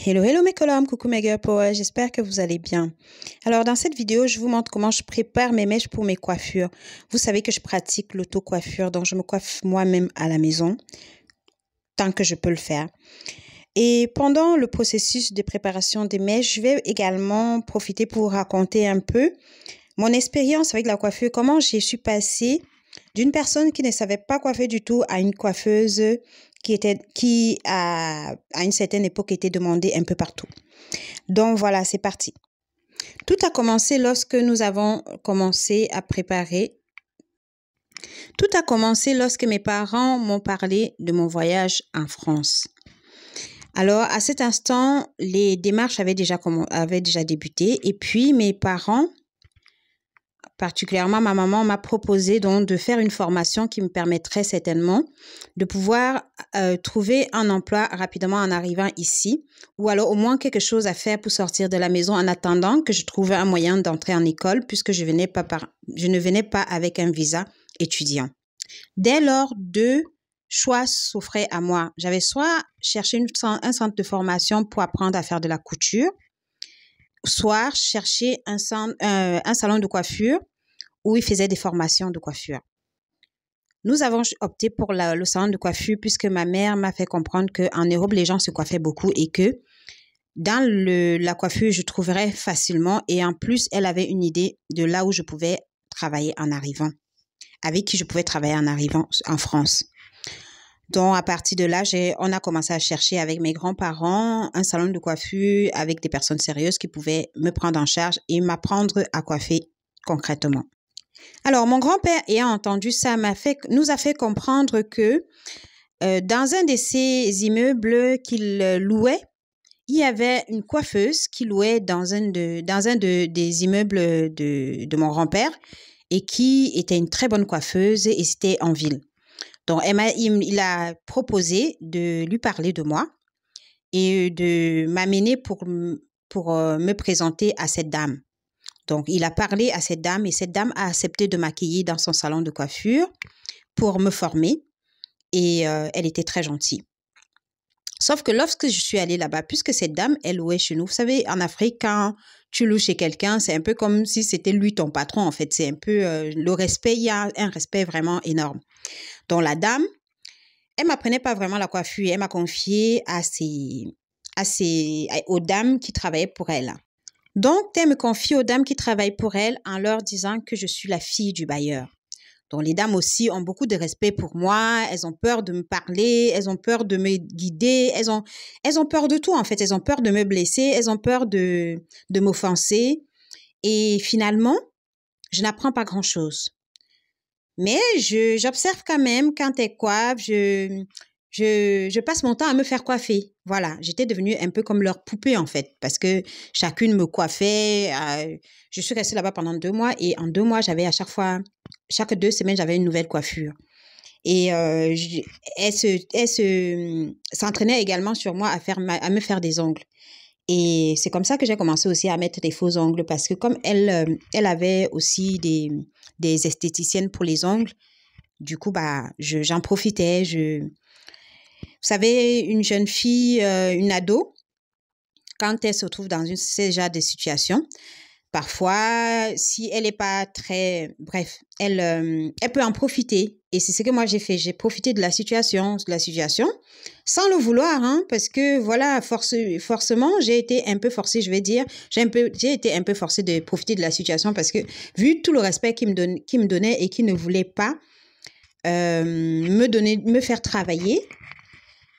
Hello, hello mes colombes, coucou mes girl power, j'espère que vous allez bien. Alors dans cette vidéo, je vous montre comment je prépare mes mèches pour mes coiffures. Vous savez que je pratique l'auto-coiffure, donc je me coiffe moi-même à la maison, tant que je peux le faire. Et pendant le processus de préparation des mèches, je vais également profiter pour raconter un peu mon expérience avec la coiffure, comment j'ai su passer d'une personne qui ne savait pas coiffer du tout à une coiffeuse qui à une certaine époque était demandée un peu partout. Donc voilà, c'est parti. Tout a commencé lorsque nous avons commencé à préparer. Tout a commencé lorsque mes parents m'ont parlé de mon voyage en France. Alors, à cet instant, les démarches avaient déjà débuté et puis mes parents, particulièrement ma maman, m'a proposé donc de faire une formation qui me permettrait certainement de pouvoir trouver un emploi rapidement en arrivant ici ou alors au moins quelque chose à faire pour sortir de la maison en attendant que je trouve un moyen d'entrer en école puisque je ne venais pas avec un visa étudiant. Dès lors, deux choix s'offraient à moi. J'avais soit cherché un centre de formation pour apprendre à faire de la couture, soit chercher un salon de coiffure où ils faisaient des formations de coiffure. Nous avons opté pour le salon de coiffure puisque ma mère m'a fait comprendre qu'en Europe, les gens se coiffaient beaucoup et que dans la coiffure, je trouverais facilement et en plus, elle avait une idée de là où je pouvais travailler en arrivant, avec qui je pouvais travailler en arrivant en France. Donc, à partir de là, on a commencé à chercher avec mes grands-parents un salon de coiffure avec des personnes sérieuses qui pouvaient me prendre en charge et m'apprendre à coiffer concrètement. Alors, mon grand-père ayant entendu ça nous a fait comprendre que dans un de ces immeubles qu'il louait, il y avait une coiffeuse qui louait dans un des immeubles de mon grand-père et qui était une très bonne coiffeuse et c'était en ville. Donc, il a proposé de lui parler de moi et de m'amener pour me présenter à cette dame. Donc, il a parlé à cette dame et cette dame a accepté de m'accueillir dans son salon de coiffure pour me former et elle était très gentille. Sauf que lorsque je suis allée là-bas, puisque cette dame, elle louait chez nous, vous savez, en Afrique, quand tu loues chez quelqu'un, c'est un peu comme si c'était lui ton patron, en fait. C'est un peu le respect, il y a un respect vraiment énorme. Donc, la dame, elle ne m'apprenait pas vraiment la coiffure. Elle m'a confiée aux dames qui travaillaient pour elle. Donc, elle me confie aux dames qui travaillent pour elle en leur disant que je suis la fille du bailleur. Donc, les dames aussi ont beaucoup de respect pour moi. Elles ont peur de me parler. Elles ont peur de me guider. Elles ont peur de tout, en fait. Elles ont peur de me blesser. Elles ont peur de m'offenser. Et finalement, je n'apprends pas grand-chose. Mais j'observe quand même quand elles coiffent, je passe mon temps à me faire coiffer. Voilà, j'étais devenue un peu comme leur poupée en fait, parce que chacune me coiffait. Je suis restée là-bas pendant 2 mois et en 2 mois, j'avais chaque 2 semaines, j'avais une nouvelle coiffure. Et elle s'entraînait également sur moi à me faire des ongles. Et c'est comme ça que j'ai commencé aussi à mettre des faux ongles parce que comme elle avait aussi des esthéticiennes pour les ongles, du coup, j'en profitais. Vous savez, une jeune fille, une ado, quand elle se trouve dans ce genre de situation, parfois, si elle n'est pas très... Bref, elle peut en profiter. Et c'est ce que moi j'ai fait. J'ai profité de la situation sans le vouloir, hein, parce que voilà, forcément, j'ai été un peu forcée, je vais dire. J'ai été un peu forcée de profiter de la situation parce que vu tout le respect qu'il me donnait et qu'il ne voulait pas me faire travailler,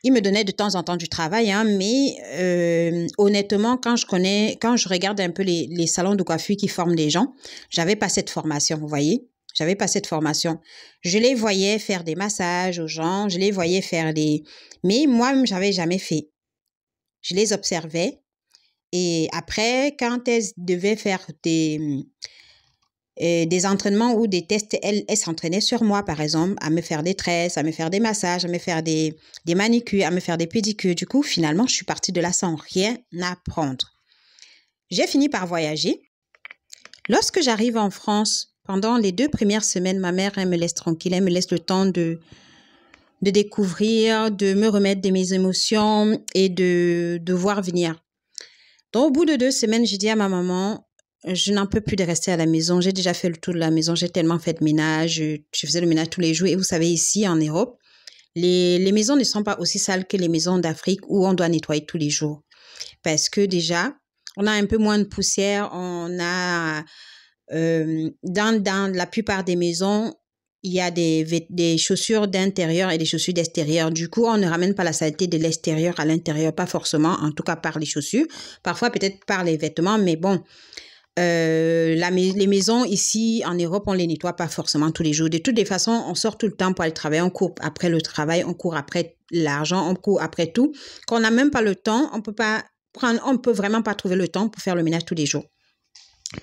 il me donnait de temps en temps du travail, hein, mais honnêtement, quand je regarde un peu les salons de coiffure qui forment les gens, j'avais pas cette formation, vous voyez. J'avais pas cette formation. Je les voyais faire des massages aux gens, je les voyais faire mais moi-même, j'avais jamais fait. Je les observais et après, quand elles devaient faire des entraînements ou des tests, elle s'entraînait sur moi, par exemple, à me faire des tresses, à me faire des massages, à me faire des manicures, à me faire des pédicures. Du coup, finalement, je suis partie de là sans rien apprendre. J'ai fini par voyager. Lorsque j'arrive en France, pendant les 2 premières semaines, ma mère, elle me laisse tranquille, elle me laisse le temps de de découvrir, de me remettre de mes émotions et de voir venir. Donc, au bout de 2 semaines, j'ai dit à ma maman, je n'en peux plus de rester à la maison. J'ai déjà fait le tour de la maison. J'ai tellement fait de ménage. Je faisais le ménage tous les jours. Et vous savez, ici, en Europe, les maisons ne sont pas aussi sales que les maisons d'Afrique où on doit nettoyer tous les jours. Parce que déjà, on a un peu moins de poussière. On a, dans la plupart des maisons, il y a des chaussures d'intérieur et des chaussures d'extérieur. Du coup, on ne ramène pas la saleté de l'extérieur à l'intérieur, pas forcément, en tout cas par les chaussures. Parfois, peut-être par les vêtements, mais bon, les maisons ici en Europe, on les nettoie pas forcément tous les jours. De toutes les façons, on sort tout le temps pour aller travailler. On court après le travail, on court après l'argent, on court après tout. Quand on n'a même pas le temps, on peut vraiment pas trouver le temps pour faire le ménage tous les jours.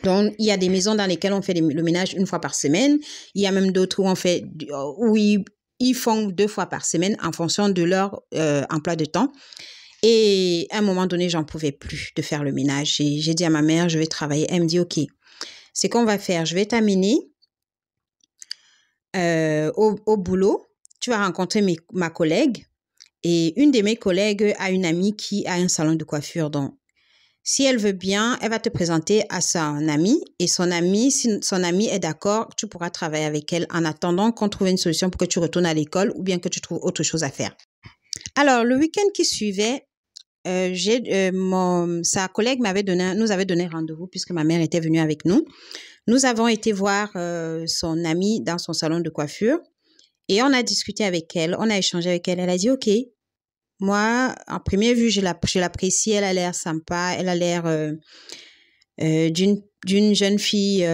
Donc, il y a des maisons dans lesquelles on fait le ménage 1 fois par semaine. Il y a même d'autres où ils font 2 fois par semaine en fonction de leur emploi de temps. Et à un moment donné, j'en pouvais plus de faire le ménage. J'ai dit à ma mère, je vais travailler. Elle me dit, OK, c'est qu'on va faire. Je vais t'amener au boulot. Tu vas rencontrer ma collègue. Et une de mes collègues a une amie qui a un salon de coiffure. Donc, si elle veut bien, elle va te présenter à son amie. Et si son amie est d'accord, tu pourras travailler avec elle en attendant qu'on trouve une solution pour que tu retournes à l'école ou bien que tu trouves autre chose à faire. Alors, le week-end qui suivait, sa collègue nous avait donné rendez-vous puisque ma mère était venue avec nous. Nous avons été voir son amie dans son salon de coiffure et on a discuté avec elle, on a échangé avec elle. Elle a dit, OK, moi, en première vue, je l'apprécie, elle a l'air sympa, elle a l'air d'une jeune fille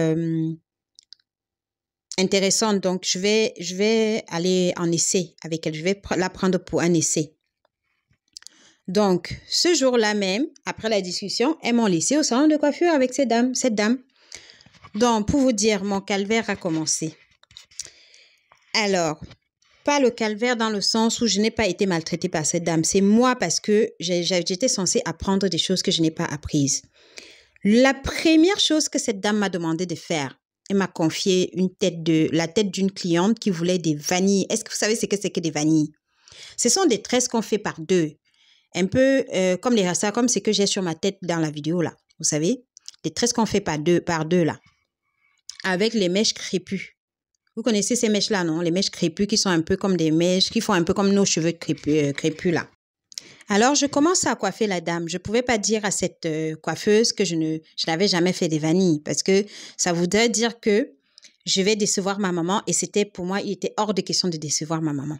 intéressante. Donc, je vais aller en essai avec elle, je vais la prendre pour un essai. Donc, ce jour-là même, après la discussion, elles m'ont laissé au salon de coiffure avec cette dame. Donc, pour vous dire, mon calvaire a commencé. Alors, pas le calvaire dans le sens où je n'ai pas été maltraitée par cette dame. C'est moi parce que j'étais censée apprendre des choses que je n'ai pas apprises. La première chose que cette dame m'a demandé de faire, elle m'a confié la tête d'une cliente qui voulait des vanilles. Est-ce que vous savez ce que c'est que des vanilles? Ce sont des tresses qu'on fait par 2. Un peu comme les rastas, comme ce que j'ai sur ma tête dans la vidéo là. Vous savez, des tresses qu'on fait par deux là. Avec les mèches crépues. Vous connaissez ces mèches-là, non? Les mèches crépues qui sont un peu comme des mèches, qui font un peu comme nos cheveux crépus là. Alors, je commence à coiffer la dame. Je ne pouvais pas dire à cette coiffeuse que je n'avais jamais fait des vanilles parce que ça voudrait dire que je vais décevoir ma maman et pour moi, il était hors de question de décevoir ma maman.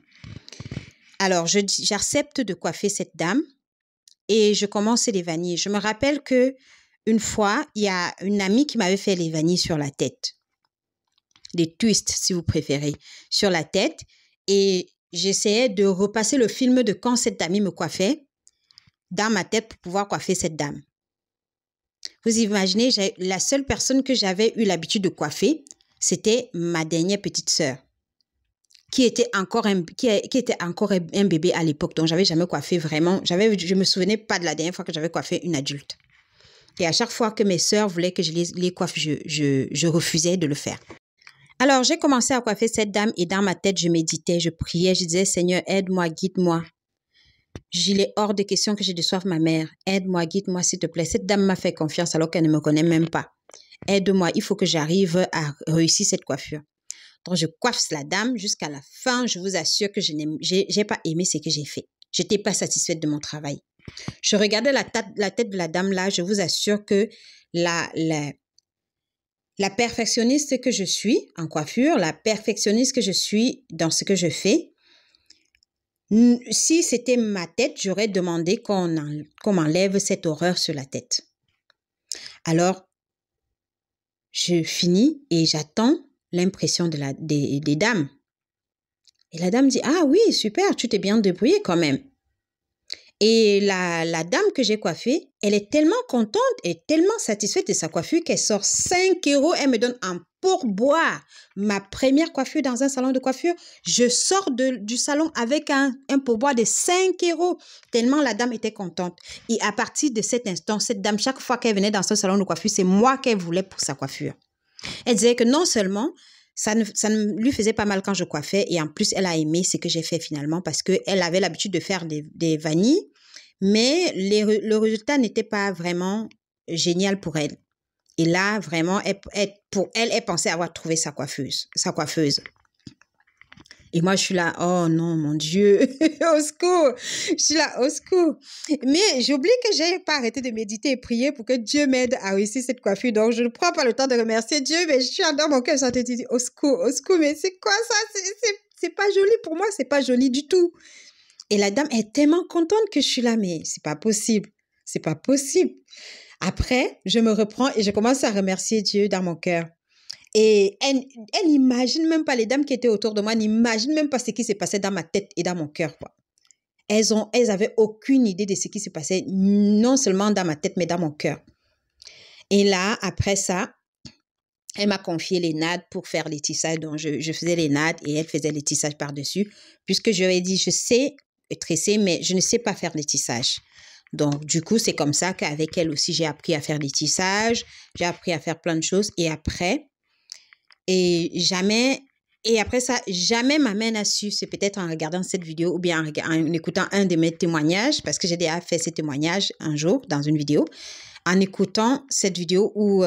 Alors, j'accepte de coiffer cette dame et je commence les vanilles. Je me rappelle qu'une fois, il y a une amie qui m'avait fait les vanilles sur la tête. Les twists, si vous préférez, sur la tête. Et j'essayais de repasser le film de quand cette amie me coiffait dans ma tête pour pouvoir coiffer cette dame. Vous imaginez, la seule personne que j'avais eu l'habitude de coiffer, c'était ma dernière petite sœur. Qui était encore un bébé à l'époque. Donc, je n'avais jamais coiffé vraiment. Je ne me souvenais pas de la dernière fois que j'avais coiffé une adulte. Et à chaque fois que mes sœurs voulaient que je les coiffe, je refusais de le faire. Alors, j'ai commencé à coiffer cette dame et dans ma tête, je méditais, je priais, je disais, Seigneur, aide-moi, guide-moi. Il est hors de question que je déçoive ma mère. Aide-moi, guide-moi, s'il te plaît. Cette dame m'a fait confiance alors qu'elle ne me connaît même pas. Aide-moi, il faut que j'arrive à réussir cette coiffure. Donc, je coiffe la dame jusqu'à la fin. Je vous assure que je n'ai pas aimé ce que j'ai fait. Je n'étais pas satisfaite de mon travail. Je regardais la tête de la dame là. Je vous assure que la perfectionniste que je suis en coiffure, la perfectionniste que je suis dans ce que je fais, si c'était ma tête, j'aurais demandé qu'on m'enlève cette horreur sur la tête. Alors, je finis et j'attends l'impression des dames. Et la dame dit, ah oui, super, tu t'es bien débrouillée quand même. Et la dame que j'ai coiffée, elle est tellement contente et tellement satisfaite de sa coiffure qu'elle sort 5 €. Elle me donne un pourboire. Ma première coiffure dans un salon de coiffure, je sors du salon avec un pourboire de 5 €. Tellement la dame était contente. Et à partir de cet instant, cette dame, chaque fois qu'elle venait dans ce salon de coiffure, c'est moi qu'elle voulait pour sa coiffure. Elle disait que non seulement ça ne lui faisait pas mal quand je coiffais. Et en plus, elle a aimé ce que j'ai fait finalement parce qu'elle avait l'habitude de faire des vanilles. Mais le résultat n'était pas vraiment génial pour elle. Et là, vraiment, pour elle, elle pensait avoir trouvé sa coiffeuse. Et moi, je suis là, oh non, mon Dieu, au secours. Je suis là, au secours. Mais j'oublie que je n'ai pas arrêté de méditer et prier pour que Dieu m'aide à réussir cette coiffure. Donc, je ne prends pas le temps de remercier Dieu, mais je suis dans mon cœur, ça te dit, au secours, mais c'est quoi ça? C'est pas joli pour moi, c'est pas joli du tout. Et la dame est tellement contente que je suis là, mais c'est pas possible. C'est pas possible. Après, je me reprends et je commence à remercier Dieu dans mon cœur. Et elle n'imagine même pas, les dames qui étaient autour de moi, n'imaginent même pas ce qui s'est passé dans ma tête et dans mon cœur, quoi. Elles avaient aucune idée de ce qui se passait, non seulement dans ma tête, mais dans mon cœur. Et là, après ça, elle m'a confié les nattes pour faire les tissages. Donc, je faisais les nattes et elle faisait les tissages par-dessus, puisque je lui ai dit, je sais tresser, mais je ne sais pas faire les tissages. Donc, du coup, c'est comme ça qu'avec elle aussi, j'ai appris à faire des tissages, j'ai appris à faire plein de choses. Et après ça, jamais ma mère n'a su, c'est peut-être en regardant cette vidéo ou bien en écoutant un de mes témoignages, parce que j'ai déjà fait ces témoignages un jour dans une vidéo, en écoutant cette vidéo ou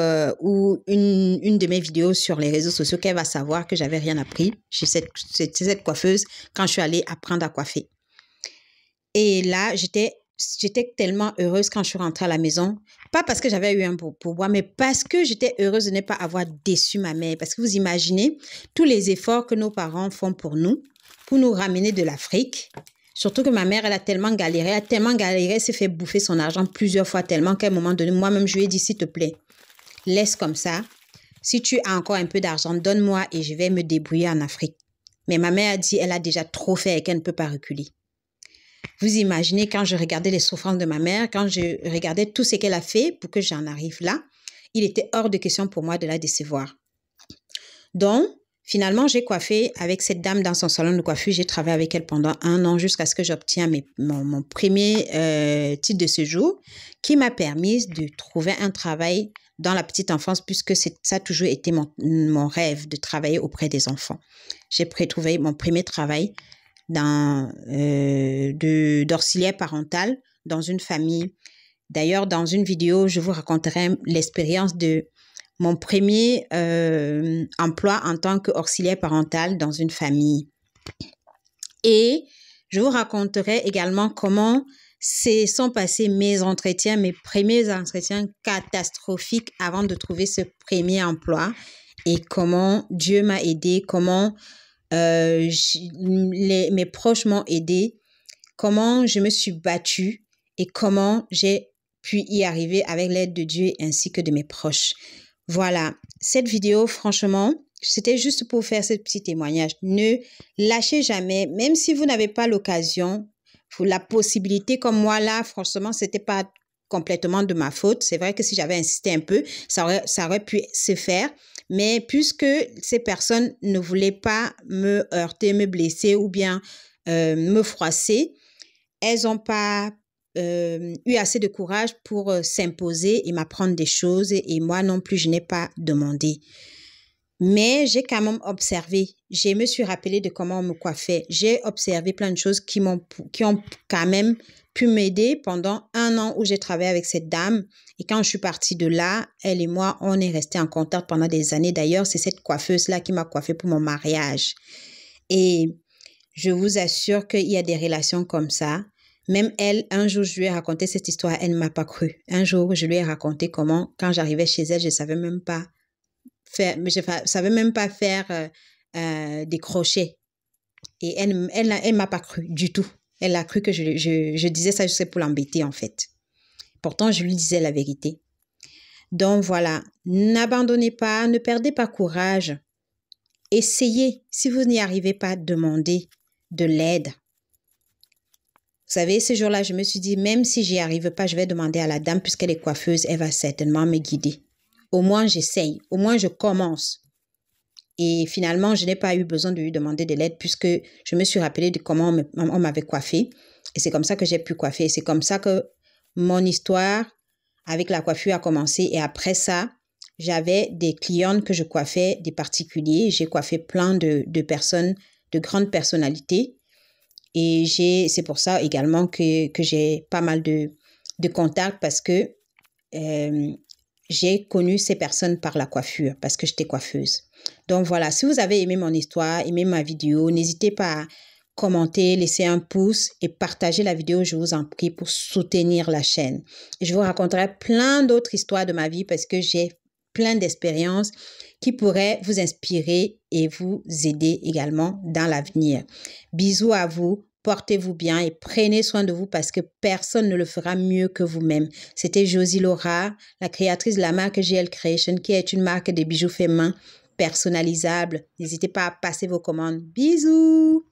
une de mes vidéos sur les réseaux sociaux, qu'elle va savoir que j'avais rien appris chez cette coiffeuse quand je suis allée apprendre à coiffer. Et là, j'étais tellement heureuse quand je suis rentrée à la maison. Pas parce que j'avais eu un pourboire, mais parce que j'étais heureuse de ne pas avoir déçu ma mère. Parce que vous imaginez tous les efforts que nos parents font pour nous ramener de l'Afrique. Surtout que ma mère, elle a tellement galéré, elle s'est fait bouffer son argent plusieurs fois tellement qu'à un moment donné, moi-même, je lui ai dit, s'il te plaît, laisse comme ça. Si tu as encore un peu d'argent, donne-moi et je vais me débrouiller en Afrique. Mais ma mère a dit, elle a déjà trop fait et qu'elle ne peut pas reculer. Vous imaginez quand je regardais les souffrances de ma mère, quand je regardais tout ce qu'elle a fait pour que j'en arrive là, il était hors de question pour moi de la décevoir. Donc, finalement, j'ai coiffé avec cette dame dans son salon de coiffure. J'ai travaillé avec elle pendant 1 an jusqu'à ce que j'obtienne mon premier titre de séjour qui m'a permis de trouver un travail dans la petite enfance puisque ça a toujours été mon rêve de travailler auprès des enfants. J'ai trouvé mon premier travail d'auxiliaire parental dans une famille. D'ailleurs, dans une vidéo, je vous raconterai l'expérience de mon premier emploi en tant qu'auxiliaire parental dans une famille. Et je vous raconterai également comment se sont passés mes premiers entretiens catastrophiques avant de trouver ce premier emploi et comment Dieu m'a aidée, comment mes proches m'ont aidée, comment je me suis battue et comment j'ai pu y arriver avec l'aide de Dieu ainsi que de mes proches. Voilà, cette vidéo, franchement, c'était juste pour faire ce petit témoignage. Ne lâchez jamais, même si vous n'avez pas l'occasion, la possibilité comme moi là, franchement, c'était pas complètement de ma faute. C'est vrai que si j'avais insisté un peu, ça aurait pu se faire. Mais puisque ces personnes ne voulaient pas me heurter, me blesser ou bien me froisser, elles n'ont pas eu assez de courage pour s'imposer et m'apprendre des choses. Et moi non plus, je n'ai pas demandé. Mais j'ai quand même observé. Je me suis rappelé de comment on me coiffait. J'ai observé plein de choses qui ont quand même pu m'aider pendant 1 an où j'ai travaillé avec cette dame. Et quand je suis partie de là, elle et moi, on est restés en contact pendant des années. D'ailleurs, c'est cette coiffeuse-là qui m'a coiffée pour mon mariage. Et je vous assure qu'il y a des relations comme ça. Même elle, un jour, je lui ai raconté cette histoire, elle ne m'a pas cru. Un jour, je lui ai raconté comment, quand j'arrivais chez elle, je ne savais même pas faire des crochets. Et elle m'a pas cru du tout. Elle a cru que je disais ça juste pour l'embêter en fait. Pourtant, je lui disais la vérité. Donc voilà, n'abandonnez pas, ne perdez pas courage. Essayez. Si vous n'y arrivez pas, demandez de l'aide. Vous savez, ce jour-là, je me suis dit, même si j'y arrive pas, je vais demander à la dame, puisqu'elle est coiffeuse, elle va certainement me guider. Au moins, j'essaye. Au moins, je commence. Et finalement, je n'ai pas eu besoin de lui demander de l'aide puisque je me suis rappelé de comment on m'avait coiffé. Et c'est comme ça que j'ai pu coiffer. Et c'est comme ça que mon histoire avec la coiffure a commencé. Et après ça, j'avais des clientes que je coiffais, des particuliers. J'ai coiffé plein de personnes, de grandes personnalités. Et c'est pour ça également que j'ai pas mal de contacts parce que j'ai connu ces personnes par la coiffure, parce que j'étais coiffeuse. Donc voilà, si vous avez aimé mon histoire, aimé ma vidéo, n'hésitez pas à commenter, laisser un pouce et partager la vidéo, je vous en prie, pour soutenir la chaîne. Et je vous raconterai plein d'autres histoires de ma vie parce que j'ai plein d'expériences qui pourraient vous inspirer et vous aider également dans l'avenir. Bisous à vous. Portez-vous bien et prenez soin de vous parce que personne ne le fera mieux que vous-même. C'était Josie Laura, la créatrice de la marque GL Creation, qui est une marque de bijoux faits main personnalisables. N'hésitez pas à passer vos commandes. Bisous!